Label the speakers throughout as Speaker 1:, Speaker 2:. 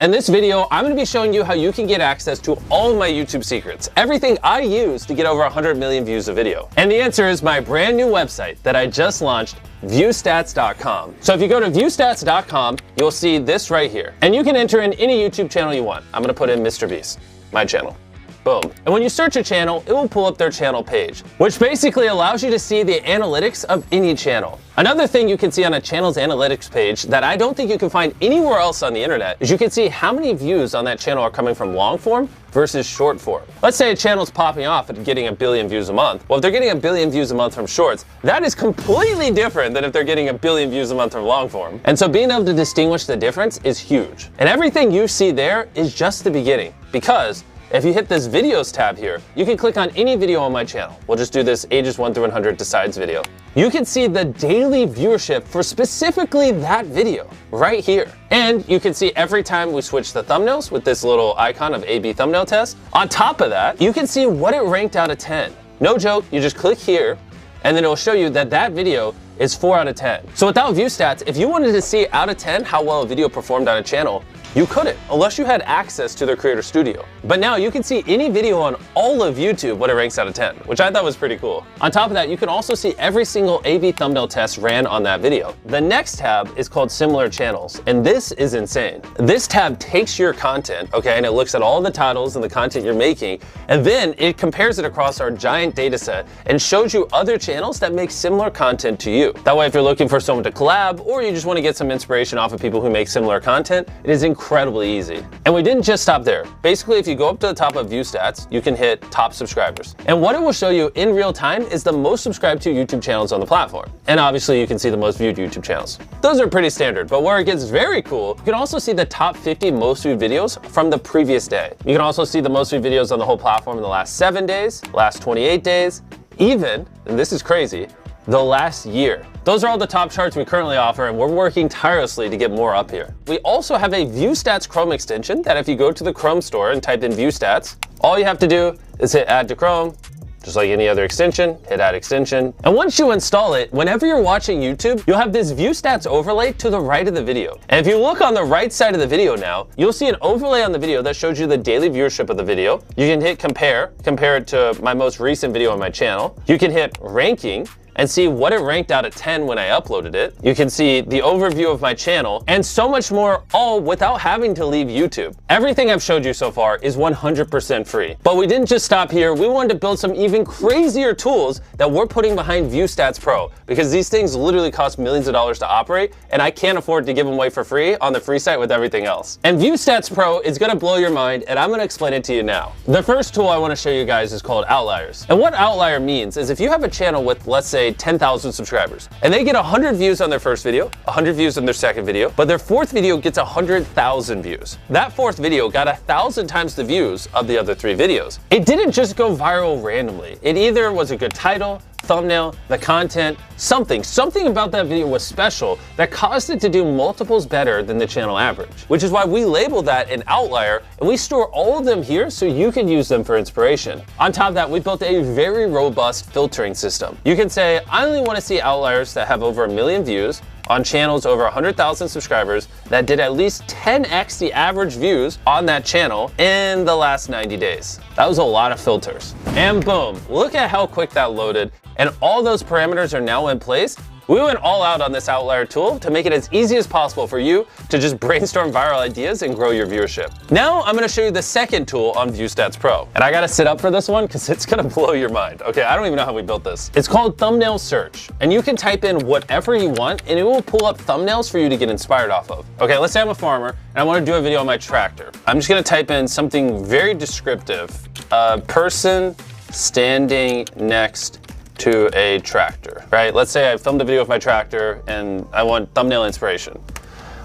Speaker 1: In this video, I'm going to be showing you how you can get access to all of my YouTube secrets, everything I use to get over 100 million views a video. And the answer is my brand new website that I just launched, viewstats.com. So if you go to viewstats.com, you'll see this right here. And you can enter in any YouTube channel you want. I'm going to put in Mr.Beast, my channel. Boom. And when you search a channel, it will pull up their channel page, which basically allows you to see the analytics of any channel. Another thing you can see on a channel's analytics page that I don't think you can find anywhere else on the internet is you can see how many views on that channel are coming from long form versus short form. Let's say a channel's popping off and getting 1 billion views a month. Well, if they're getting 1 billion views a month from shorts, that is completely different than if they're getting 1 billion views a month from long form. And so being able to distinguish the difference is huge. And everything you see there is just the beginning, because if you hit this videos tab here, you can click on any video on my channel. We'll just do this ages 1 through 100 decides video. You can see the daily viewership for specifically that video right here. And you can see every time we switch the thumbnails with this little icon of A/B thumbnail test. On top of that, you can see what it ranked out of 10. No joke, you just click here and then it'll show you that that video is 4 out of 10. So without view stats, if you wanted to see out of 10 how well a video performed on a channel, you couldn't, unless you had access to their Creator Studio. But now you can see any video on all of YouTube what it ranks out of 10, which I thought was pretty cool. On top of that, you can also see every single A/B thumbnail test ran on that video. The next tab is called Similar Channels, and this is insane. This tab takes your content, okay, and it looks at all the titles and the content you're making, and then it compares it across our giant data set and shows you other channels that make similar content to you. That way, if you're looking for someone to collab, or you just want to get some inspiration off of people who make similar content, it is incredibly easy. And we didn't just stop there. Basically, if you go up to the top of view stats, you can hit top subscribers. And what it will show you in real time is the most subscribed to YouTube channels on the platform. And obviously you can see the most viewed YouTube channels. Those are pretty standard, but where it gets very cool, you can also see the top 50 most viewed videos from the previous day. You can also see the most viewed videos on the whole platform in the last 7 days, last 28 days, even, and this is crazy, the last year. Those are all the top charts we currently offer, and we're working tirelessly to get more up here. We also have a View Stats Chrome extension that if you go to the Chrome store and type in View Stats, all you have to do is hit Add to Chrome, just like any other extension, hit Add Extension. And once you install it, whenever you're watching YouTube, you'll have this View Stats overlay to the right of the video. And if you look on the right side of the video now, you'll see an overlay on the video that shows you the daily viewership of the video. You can hit compare it to my most recent video on my channel. You can hit ranking, and see what it ranked out of 10 when I uploaded it. You can see the overview of my channel and so much more, all without having to leave YouTube. Everything I've showed you so far is 100% free. But we didn't just stop here. We wanted to build some even crazier tools that we're putting behind View Stats Pro, because these things literally cost millions of dollars to operate, and I can't afford to give them away for free on the free site with everything else. And View Stats Pro is gonna blow your mind, and I'm gonna explain it to you now. The first tool I wanna show you guys is called Outliers. And what Outlier means is if you have a channel with, let's say, 10,000 subscribers, and they get 100 views on their first video, 100 views on their second video, but their fourth video gets 100,000 views. That fourth video got 1,000 times the views of the other 3 videos. It didn't just go viral randomly. It either was a good title, thumbnail, the content, something about that video was special that caused it to do multiples better than the channel average, which is why we label that an outlier, and we store all of them here so you can use them for inspiration. On top of that, we built a very robust filtering system. You can say, I only want to see outliers that have over 1 million views on channels over 100,000 subscribers that did at least 10x the average views on that channel in the last 90 days. That was a lot of filters. And boom, look at how quick that loaded. And all those parameters are now in place. We went all out on this outlier tool to make it as easy as possible for you to just brainstorm viral ideas and grow your viewership. Now I'm gonna show you the second tool on View Stats Pro. And I gotta sit up for this one because it's gonna blow your mind. Okay, I don't even know how we built this. It's called Thumbnail Search. And you can type in whatever you want and it will pull up thumbnails for you to get inspired off of. Okay, let's say I'm a farmer and I wanna do a video on my tractor. I'm just gonna type in something very descriptive. A person standing next to a tractor, right? Let's say I filmed a video of my tractor and I want thumbnail inspiration.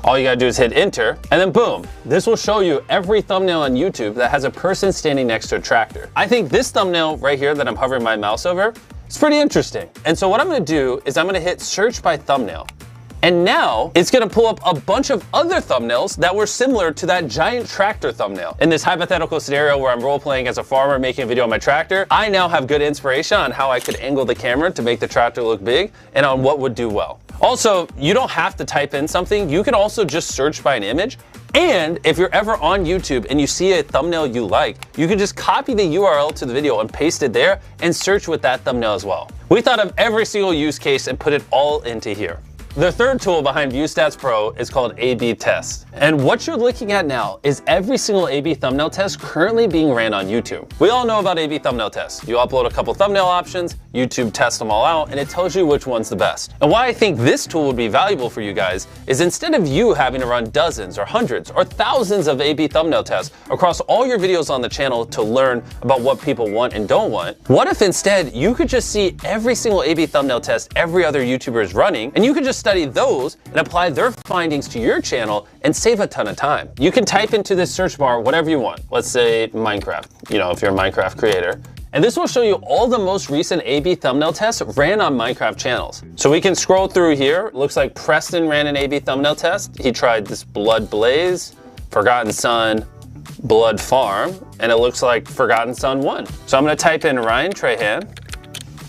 Speaker 1: All you gotta do is hit enter, and then boom, this will show you every thumbnail on YouTube that has a person standing next to a tractor. I think this thumbnail right here that I'm hovering my mouse over is pretty interesting. And so what I'm gonna do is I'm gonna hit search by thumbnail. And now it's gonna pull up a bunch of other thumbnails that were similar to that giant tractor thumbnail. In this hypothetical scenario where I'm role-playing as a farmer making a video on my tractor, I now have good inspiration on how I could angle the camera to make the tractor look big and on what would do well. Also, you don't have to type in something. You can also just search by an image And if you're ever on YouTube and you see a thumbnail you like, you can just copy the URL to the video and paste it there and search with that thumbnail as well. We thought of every single use case and put it all into here. The third tool behind ViewStats Pro is called A/B Test. And what you're looking at now is every single A/B thumbnail test currently being ran on YouTube. We all know about A/B thumbnail tests. You upload a couple thumbnail options, YouTube tests them all out, and it tells you which one's the best. And why I think this tool would be valuable for you guys is instead of you having to run dozens or hundreds or thousands of A/B thumbnail tests across all your videos on the channel to learn about what people want and don't want, what if instead you could just see every single A/B thumbnail test every other YouTuber is running, and you could just study those and apply their findings to your channel and save a ton of time. You can type into this search bar whatever you want. Let's say Minecraft, if you're a Minecraft creator. And this will show you all the most recent A/B thumbnail tests ran on Minecraft channels. So we can scroll through here. It looks like Preston ran an A/B thumbnail test. He tried this Blood Blaze, Forgotten Son, Blood Farm, and it looks like Forgotten Son won. So I'm gonna type in Ryan Trahan.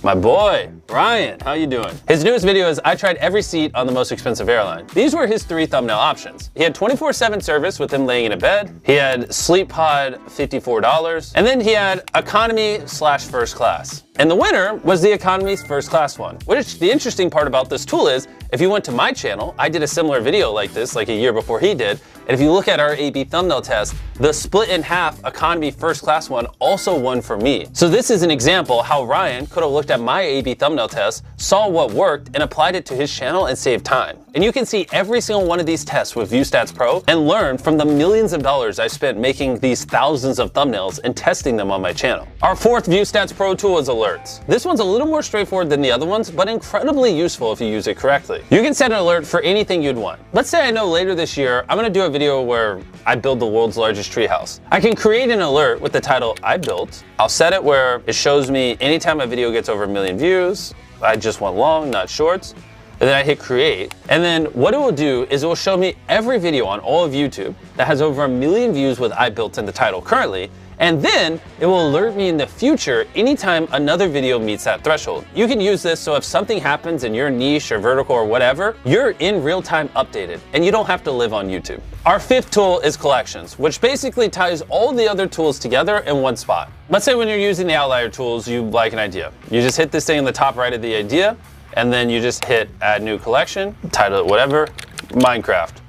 Speaker 1: My boy, Ryan, how you doing? His newest video is I tried every seat on the most expensive airline. These were his 3 thumbnail options. He had 24/7 service with him laying in a bed. He had Sleep Pod, $54. And then he had economy/first class. And the winner was the economy's first class one. Which the interesting part about this tool is, if you went to my channel, I did a similar video like this like a year before he did. And if you look at our A/B thumbnail test, the split in half economy first class one also won for me. So this is an example how Ryan could have looked at my A/B thumbnail test, saw what worked, and applied it to his channel and saved time. And you can see every single one of these tests with ViewStats Pro and learn from the millions of dollars I spent making these thousands of thumbnails and testing them on my channel. Our fourth ViewStats Pro tool is alerts. This one's a little more straightforward than the other ones, but incredibly useful if you use it correctly. You can set an alert for anything you'd want. Let's say I know later this year, I'm gonna do a video where I build the world's largest treehouse. I can create an alert with the title I built. I'll set it where it shows me anytime a video gets over 1 million views. I just want long, not shorts. And then I hit create. And then what it will do is it will show me every video on all of YouTube that has over 1 million views with I built in the title currently. And then it will alert me in the future anytime another video meets that threshold. You can use this so if something happens in your niche or vertical or whatever, you're in real time updated and you don't have to live on YouTube. Our fifth tool is collections, which basically ties all the other tools together in one spot. Let's say when you're using the outlier tools, you like an idea. You just hit this thing in the top right of the idea, and then you just hit add new collection, title it whatever, Minecraft.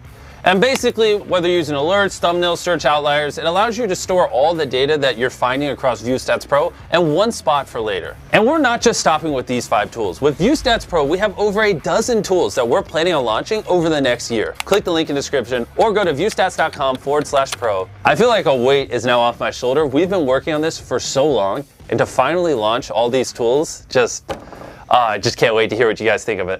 Speaker 1: And basically, whether you're using alerts, thumbnails, search outliers, it allows you to store all the data that you're finding across ViewStats Pro in one spot for later. And we're not just stopping with these 5 tools. With ViewStats Pro, we have over a dozen tools that we're planning on launching over the next year. Click the link in the description or go to viewstats.com/pro. I feel like a weight is now off my shoulder. We've been working on this for so long, and to finally launch all these tools, I just can't wait to hear what you guys think of it.